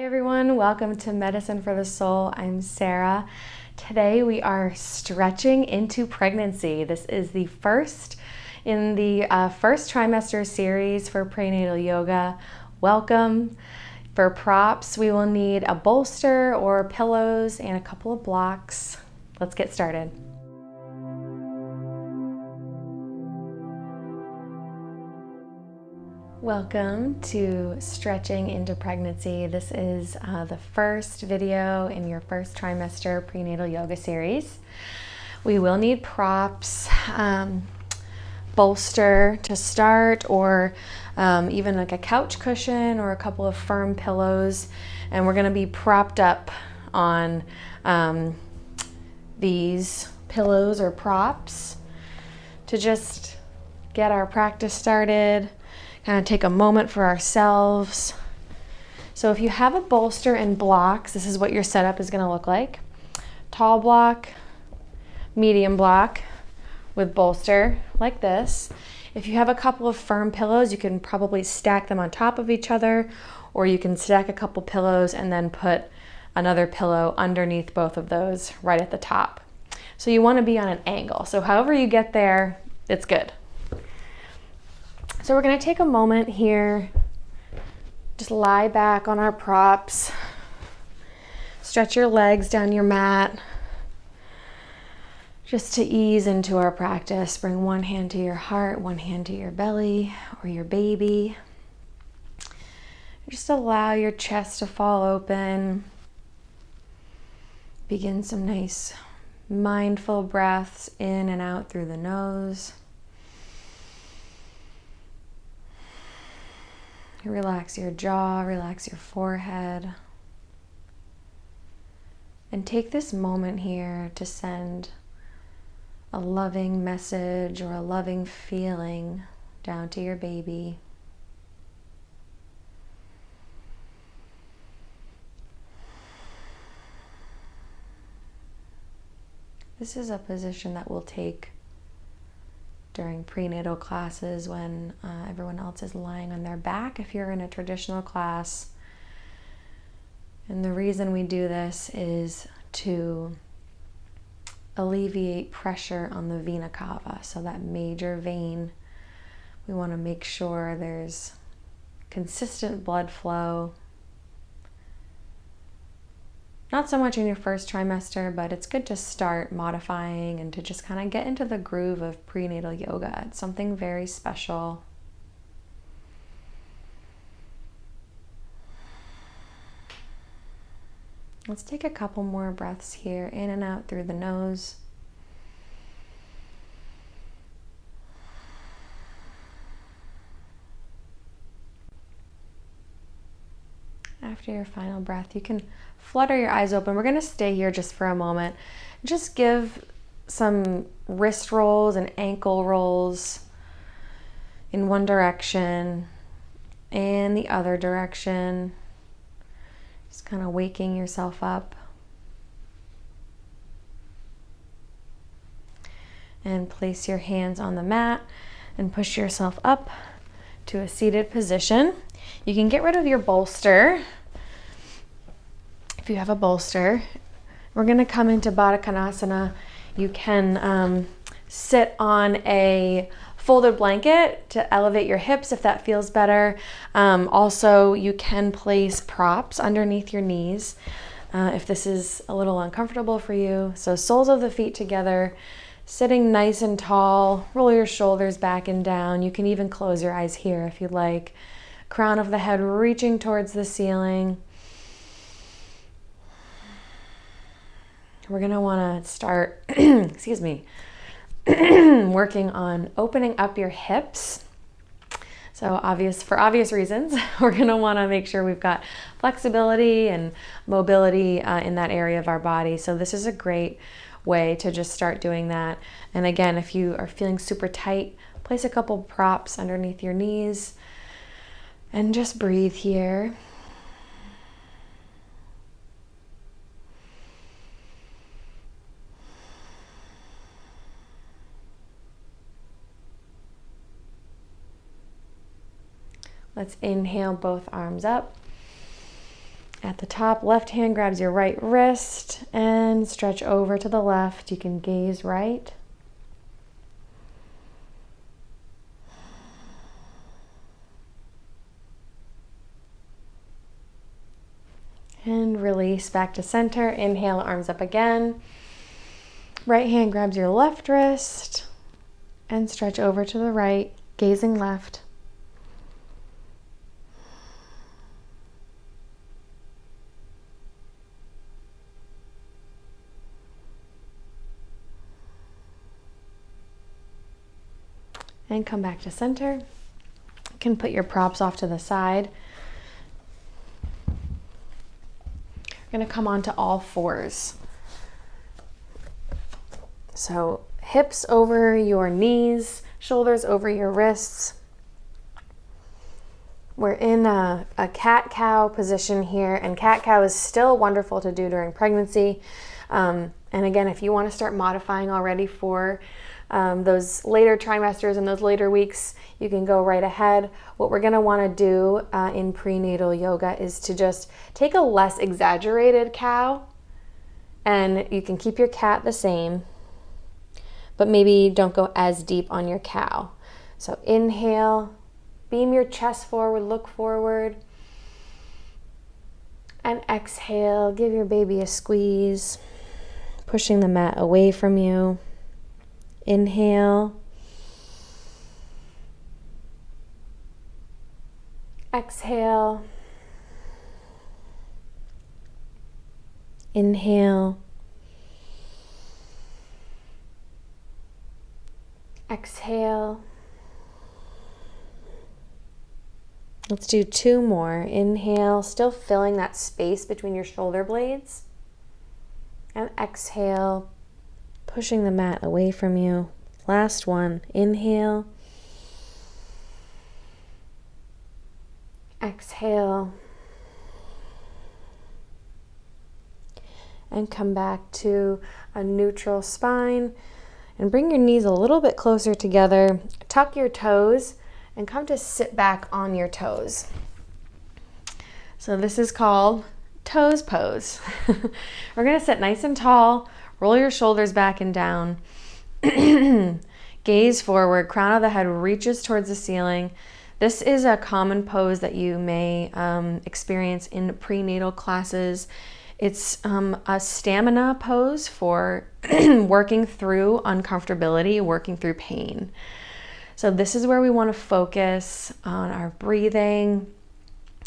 Hi everyone, welcome to Medicine for the Soul. I'm Sarah. Today we are stretching into pregnancy. This is the first in the first trimester series for prenatal yoga. Welcome. For props, we will need a bolster or pillows and a couple of blocks. Let's get started. Welcome to Stretching into Pregnancy. This is the first video in your first trimester prenatal yoga series. We will need props, bolster to start, or even like a couch cushion or a couple of firm pillows. And we're going to be propped up on these pillows or props to just get our practice started. Kind of take a moment for ourselves. So if you have a bolster and blocks, this is what your setup is going to look like. Tall block, medium block with bolster like this. If you have a couple of firm pillows, you can probably stack them on top of each other, or you can stack a couple pillows and then put another pillow underneath both of those right at the top. So you want to be on an angle. So however you get there, it's good. So we're going to take a moment here, just lie back on our props, stretch your legs down your mat, just to ease into our practice. Bring one hand to your heart, one hand to your belly or your baby. Just allow your chest to fall open. Begin some nice mindful breaths in and out through the nose. Relax your jaw, relax your forehead. And take this moment here to send a loving message or a loving feeling down to your baby. This is a position that we'll take during prenatal classes when everyone else is lying on their back if you're in a traditional class. And the reason we do this is to alleviate pressure on the vena cava, so that major vein. We want to make sure there's consistent blood flow. Not so much in your first trimester, but it's good to start modifying and to just kind of get into the groove of prenatal yoga. It's something very special. Let's take a couple more breaths here, in and out through the nose. After your final breath, you can flutter your eyes open. We're going to stay here just for a moment. Just give some wrist rolls and ankle rolls in one direction and the other direction. Just kind of waking yourself up. And place your hands on the mat and push yourself up to a seated position. You can get rid of your bolster if you have a bolster. We're going to come into Baddha Konasana. You can sit on a folded blanket to elevate your hips if that feels better. Also, you can place props underneath your knees if this is a little uncomfortable for you. So soles of the feet together, sitting nice and tall. Roll your shoulders back and down. You can even close your eyes here if you'd like. Crown of the head reaching towards the ceiling. We're going to want to start, excuse me, working on opening up your hips. So for obvious reasons, we're going to want to make sure we've got flexibility and mobility in that area of our body. So this is a great way to just start doing that. And again, if you are feeling super tight, place a couple props underneath your knees and just breathe here. Let's inhale both arms up. At the top, left hand grabs your right wrist and stretch over to the left. You can gaze right. And release back to center. Inhale, arms up again. Right hand grabs your left wrist and stretch over to the right, gazing left. And come back to center. You can put your props off to the side. You're going to come onto all fours. So hips over your knees, shoulders over your wrists. We're in a cat-cow position here, and cat-cow is still wonderful to do during pregnancy. And again, if you want to start modifying already for those later trimesters and those later weeks, you can go right ahead. What we're going to want to do in prenatal yoga is to just take a less exaggerated cow, and you can keep your cat the same, but maybe don't go as deep on your cow. So inhale, beam your chest forward, look forward, and exhale, give your baby a squeeze, pushing the mat away from you. Inhale. Exhale. Inhale. Exhale. Let's do 2 more. Inhale, still filling that space between your shoulder blades. And exhale, pushing the mat away from you. Last one. Inhale. Exhale. And come back to a neutral spine. And bring your knees a little bit closer together. Tuck your toes and come to sit back on your toes. So this is called toes pose. We're going to sit nice and tall. Roll your shoulders back and down. Gaze forward. Crown of the head reaches towards the ceiling. This is a common pose that you may experience in prenatal classes. It's a stamina pose for working through uncomfortability, working through pain. So this is where we want to focus on our breathing,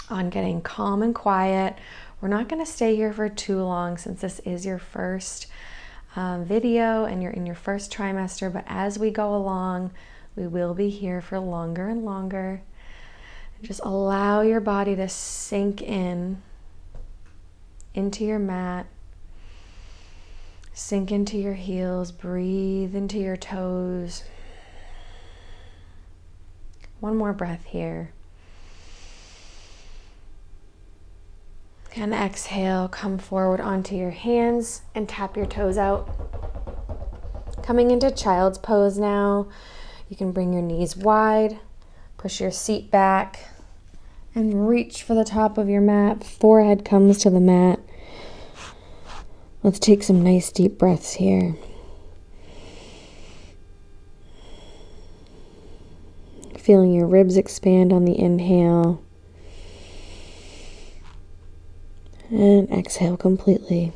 on getting calm and quiet. We're not going to stay here for too long since this is your first video and you're in your first trimester, but as we go along, we will be here for longer and longer. Just allow your body to sink in into your mat. Sink into your heels, breathe into your toes. One more breath here. And exhale, come forward onto your hands and tap your toes out. Coming into child's pose now. You can bring your knees wide, push your seat back, and reach for the top of your mat. Forehead comes to the mat. Let's take some nice deep breaths here. Feeling your ribs expand on the inhale. And exhale completely.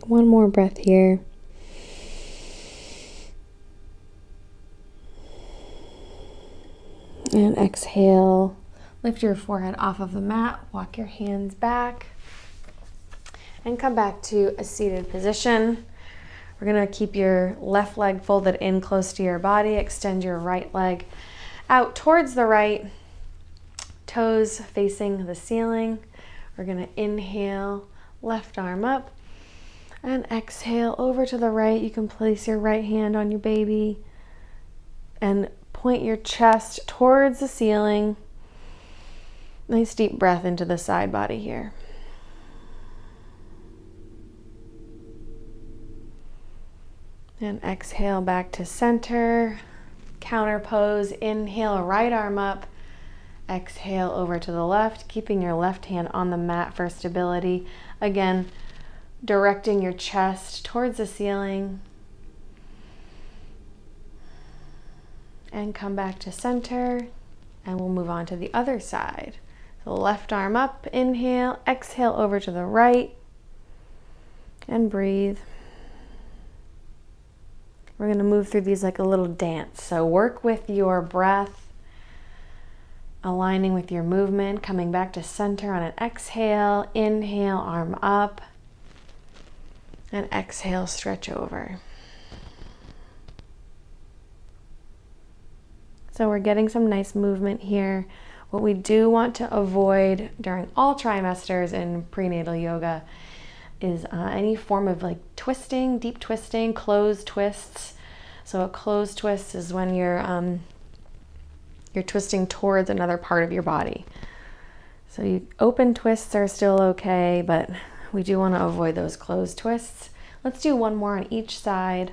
One more breath here. And exhale. Lift your forehead off of the mat. Walk your hands back. And come back to a seated position. We're going to keep your left leg folded in close to your body. Extend your right leg out towards the right. Toes facing the ceiling. We're going to inhale, left arm up, and exhale over to the right. You can place your right hand on your baby and point your chest towards the ceiling. Nice deep breath into the side body here. And exhale back to center. Counter pose. Inhale, right arm up. Exhale over to the left, keeping your left hand on the mat for stability. Again, directing your chest towards the ceiling. And come back to center, and we'll move on to the other side. So left arm up, inhale, exhale over to the right, and breathe. We're going to move through these like a little dance. So work with your breath, aligning with your movement, coming back to center on an exhale. Inhale, arm up, and exhale, stretch over. So we're getting some nice movement here. What we do want to avoid during all trimesters in prenatal yoga is any form of like twisting, deep twisting, closed twists. So a closed twist is when you're twisting towards another part of your body. So open twists are still okay, but we do want to avoid those closed twists. Let's do one more on each side.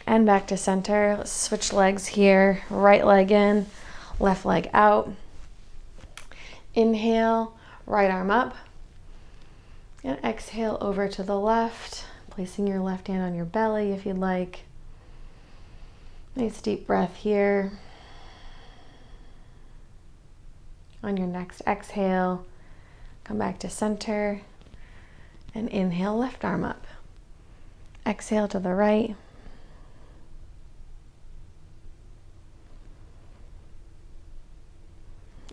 And back to center. Let's switch legs here. Right leg in, left leg out. Inhale, right arm up. And exhale over to the left, placing your left hand on your belly if you'd like. Nice deep breath here. On your next exhale, come back to center and inhale, left arm up. Exhale to the right.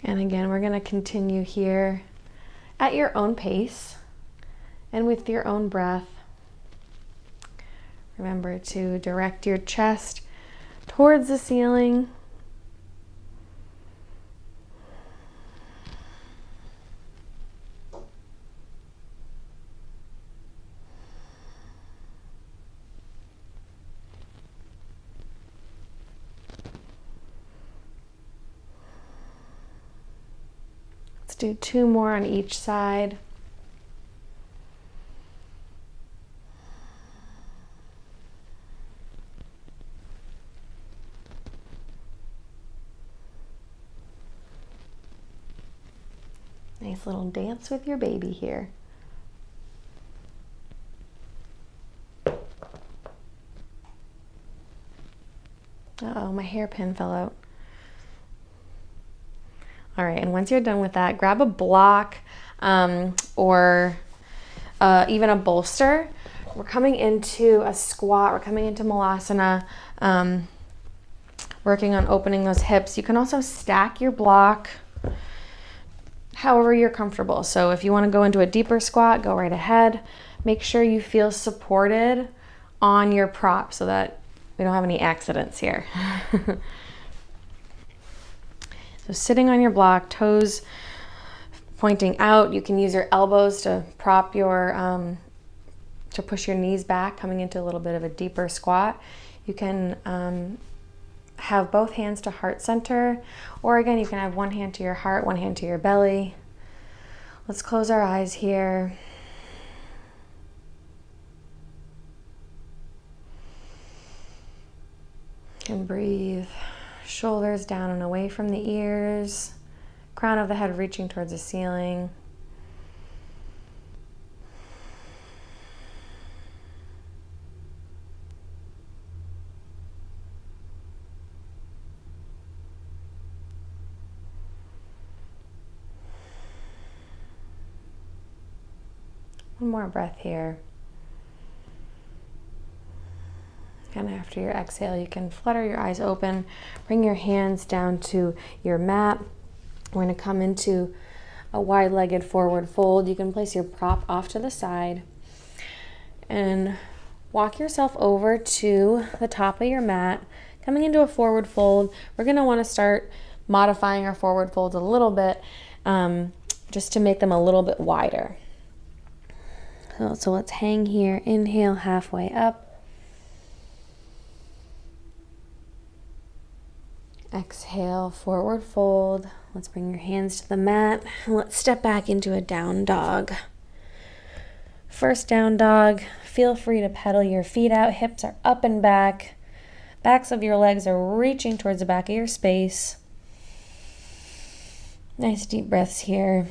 And again, we're going to continue here at your own pace and with your own breath. Remember to direct your chest towards the ceiling. Do 2 more on each side. Nice little dance with your baby here. Uh-oh, my hairpin fell out. All right, and once you're done with that, grab a block or even a bolster. We're coming into a squat. We're coming into malasana, working on opening those hips. You can also stack your block however you're comfortable. So if you want to go into a deeper squat, go right ahead. Make sure you feel supported on your prop so that we don't have any accidents here. So sitting on your block, toes pointing out. You can use your elbows to prop your, to push your knees back, coming into a little bit of a deeper squat. You can have both hands to heart center, or again, you can have one hand to your heart, one hand to your belly. Let's close our eyes here. And breathe. Shoulders down and away from the ears, crown of the head reaching towards the ceiling. One more breath here. And after your exhale, you can flutter your eyes open, bring your hands down to your mat. We're going to come into a wide-legged forward fold. You can place your prop off to the side and walk yourself over to the top of your mat, coming into a forward fold. We're going to want to start modifying our forward folds a little bit, just to make them a little bit wider. So let's hang here. Inhale, halfway up. Exhale, forward fold. Let's bring your hands to the mat. Let's step back into a down dog. First down dog, feel free to pedal your feet out. Hips are up and back. Backs of your legs are reaching towards the back of your space. Nice deep breaths here.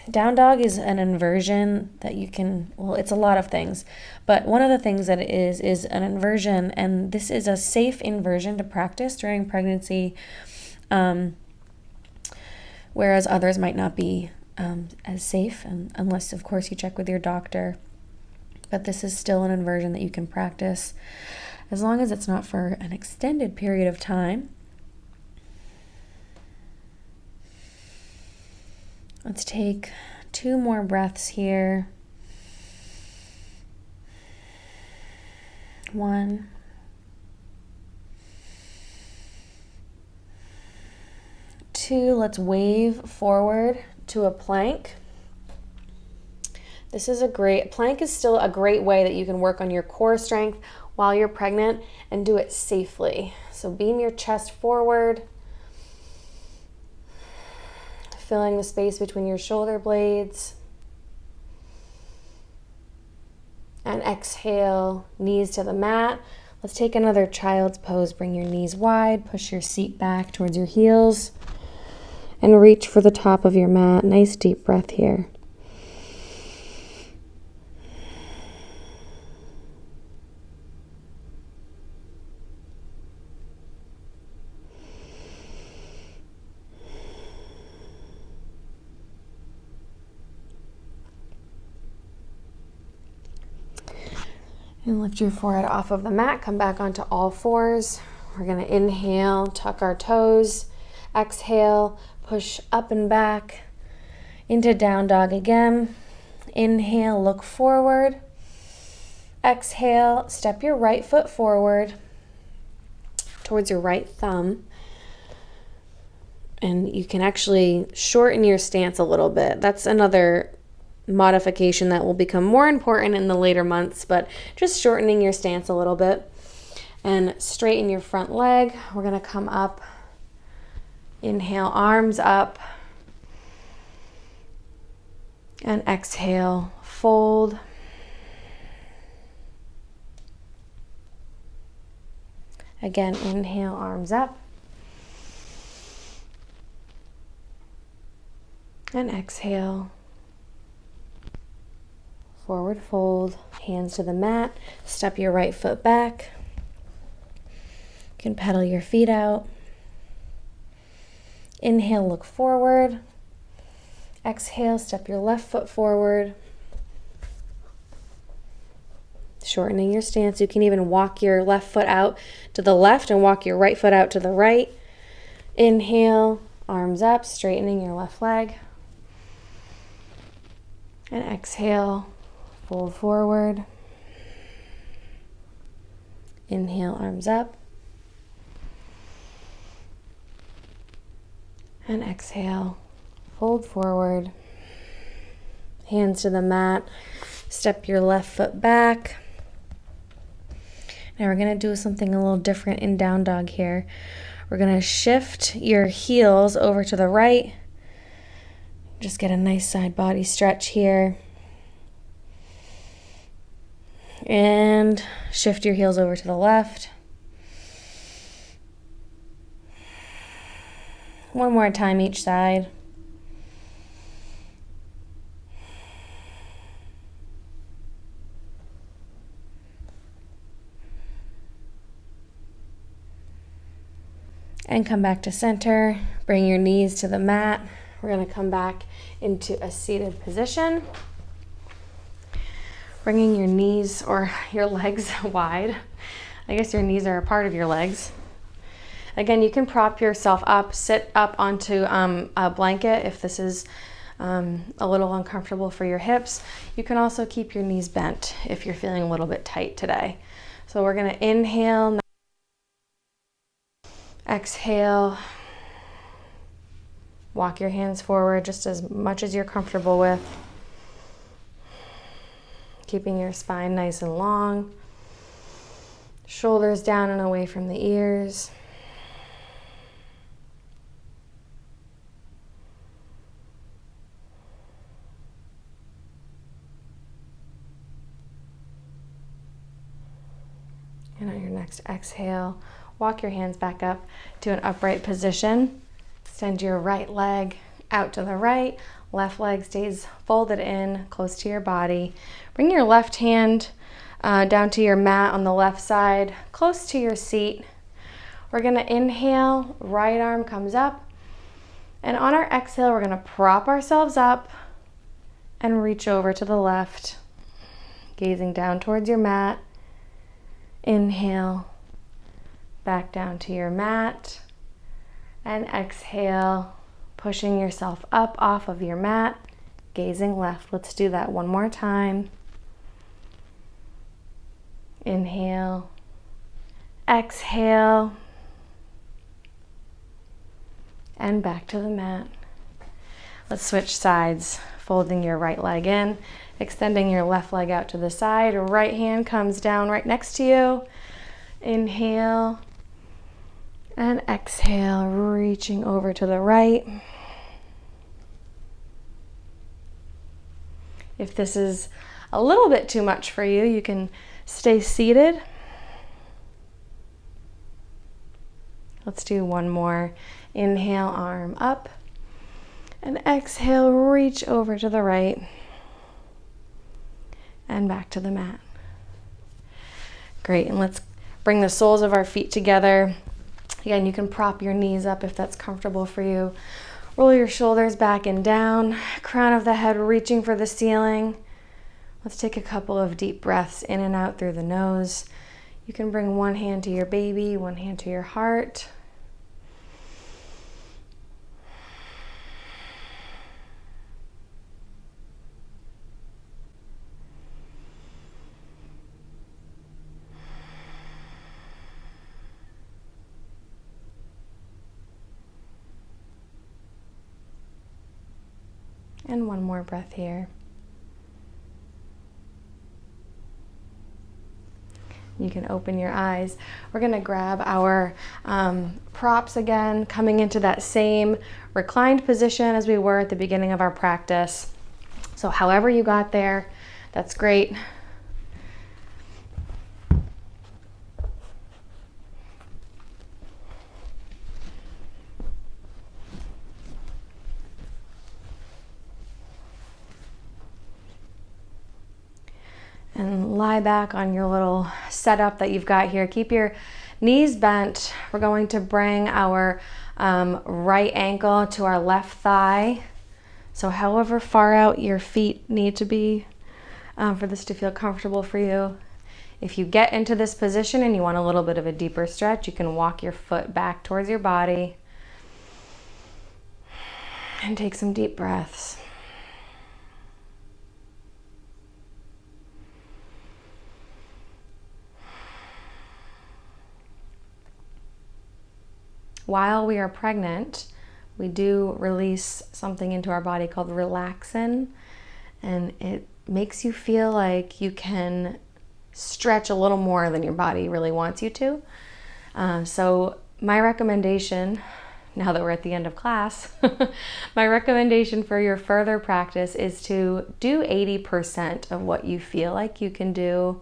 Down dog is an inversion that you can, well, it's a lot of things, but one of the things that it is an inversion, and this is a safe inversion to practice during pregnancy, whereas others might not be as safe, and unless, of course, you check with your doctor. But this is still an inversion that you can practice as long as it's not for an extended period of time. Let's take 2 more breaths here. 1. 2, let's wave forward to a plank. Plank is still a great way that you can work on your core strength while you're pregnant and do it safely. So beam your chest forward, filling the space between your shoulder blades. And exhale, knees to the mat. Let's take another child's pose. Bring your knees wide, push your seat back towards your heels, and reach for the top of your mat. Nice deep breath here. And lift your forehead off of the mat. Come back onto all fours. We're going to inhale, tuck our toes. Exhale, push up and back into down dog again. Inhale, look forward. Exhale, step your right foot forward towards your right thumb. And you can actually shorten your stance a little bit. That's another modification that will become more important in the later months, but just shortening your stance a little bit. And straighten your front leg. We're going to come up. Inhale, arms up. And exhale, fold. Again, inhale, arms up. And exhale, forward fold, hands to the mat, step your right foot back. You can pedal your feet out. Inhale, look forward. Exhale, step your left foot forward. Shortening your stance. You can even walk your left foot out to the left and walk your right foot out to the right. Inhale, arms up, straightening your left leg. And exhale, fold forward. Inhale, arms up. And exhale, fold forward. Hands to the mat. Step your left foot back. Now we're going to do something a little different in down dog here. We're going to shift your heels over to the right. Just get a nice side body stretch here. And shift your heels over to the left. One more time each side. And come back to center. Bring your knees to the mat. We're going to come back into a seated position. Bringing your knees or your legs wide. I guess your knees are a part of your legs. Again, you can prop yourself up, sit up onto a blanket if this is a little uncomfortable for your hips. You can also keep your knees bent if you're feeling a little bit tight today. So we're going to inhale, exhale, walk your hands forward just as much as you're comfortable with. Keeping your spine nice and long. Shoulders down and away from the ears. And on your next exhale, walk your hands back up to an upright position. Extend your right leg out to the right. Left leg stays folded in close to your body. Bring your left hand down to your mat on the left side, close to your seat. We're going to inhale, right arm comes up. And on our exhale, we're going to prop ourselves up and reach over to the left, gazing down towards your mat. Inhale, back down to your mat. And exhale, pushing yourself up off of your mat, gazing left. Let's do that one more time. Inhale, exhale, and back to the mat. Let's switch sides, folding your right leg in, extending your left leg out to the side. Right hand comes down right next to you. Inhale and exhale, reaching over to the right. If this is a little bit too much for you, you can stay seated. Let's do one more. Inhale, arm up. And exhale, reach over to the right. And back to the mat. Great, and let's bring the soles of our feet together. Again, you can prop your knees up if that's comfortable for you. Roll your shoulders back and down, crown of the head reaching for the ceiling. Let's take a couple of deep breaths in and out through the nose. You can bring one hand to your baby, one hand to your heart. And one more breath here. You can open your eyes. We're going to grab our props again, coming into that same reclined position as we were at the beginning of our practice. So however you got there, that's great. And lie back on your little setup that you've got here. Keep your knees bent. We're going to bring our right ankle to our left thigh. So however far out your feet need to be for this to feel comfortable for you. If you get into this position and you want a little bit of a deeper stretch, you can walk your foot back towards your body and take some deep breaths. While we are pregnant, we do release something into our body called relaxin, and it makes you feel like you can stretch a little more than your body really wants you to. So my recommendation, now that we're at the end of class, my recommendation for your further practice is to do 80% of what you feel like you can do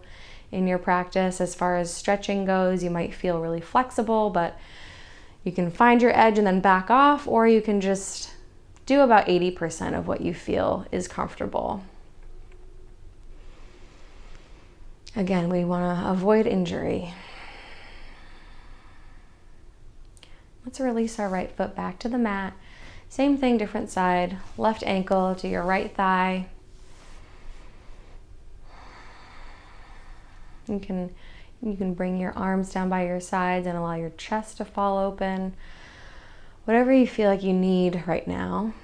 in your practice. As far as stretching goes, you might feel really flexible, but you can find your edge and then back off, or you can just do about 80% of what you feel is comfortable. Again, we want to avoid injury. Let's release our right foot back to the mat. Same thing, different side. Left ankle to your right thigh. You can bring your arms down by your sides and allow your chest to fall open. Whatever you feel like you need right now.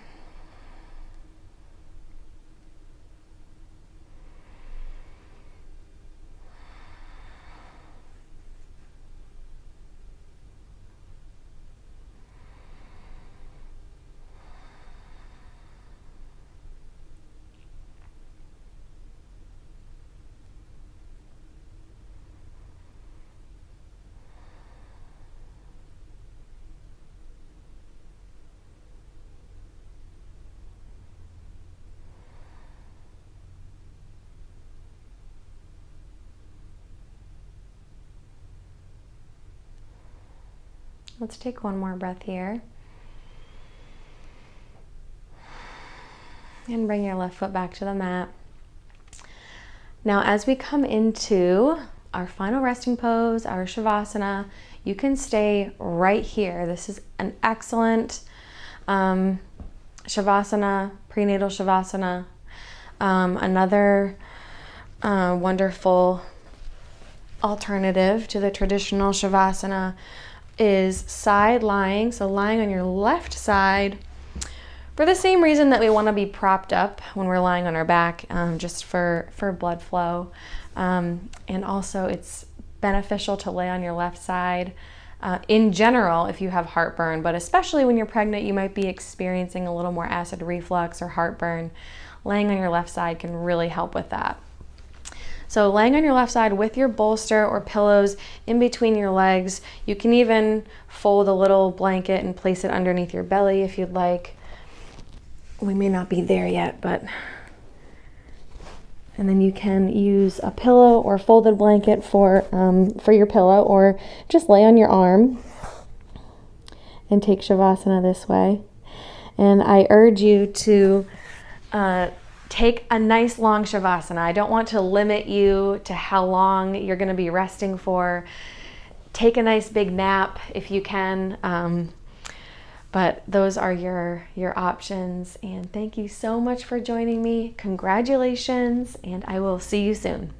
Let's take one more breath here. And bring your left foot back to the mat. Now, as we come into our final resting pose, our Shavasana, you can stay right here. This is an excellent Shavasana, prenatal Shavasana. Another wonderful alternative to the traditional Shavasana is side lying. So lying on your left side for the same reason that we want to be propped up when we're lying on our back, just for blood flow. And also it's beneficial to lay on your left side in general if you have heartburn, but especially when you're pregnant, you might be experiencing a little more acid reflux or heartburn. Laying on your left side can really help with that. So laying on your left side with your bolster or pillows in between your legs. You can even fold a little blanket and place it underneath your belly if you'd like. We may not be there yet, but... And then you can use a pillow or folded blanket for your pillow, or just lay on your arm and take Shavasana this way. And I urge you to take a nice long Shavasana. I don't want to limit you to how long you're going to be resting for. Take a nice big nap if you can. But those are your options. And thank you so much for joining me. Congratulations, and I will see you soon.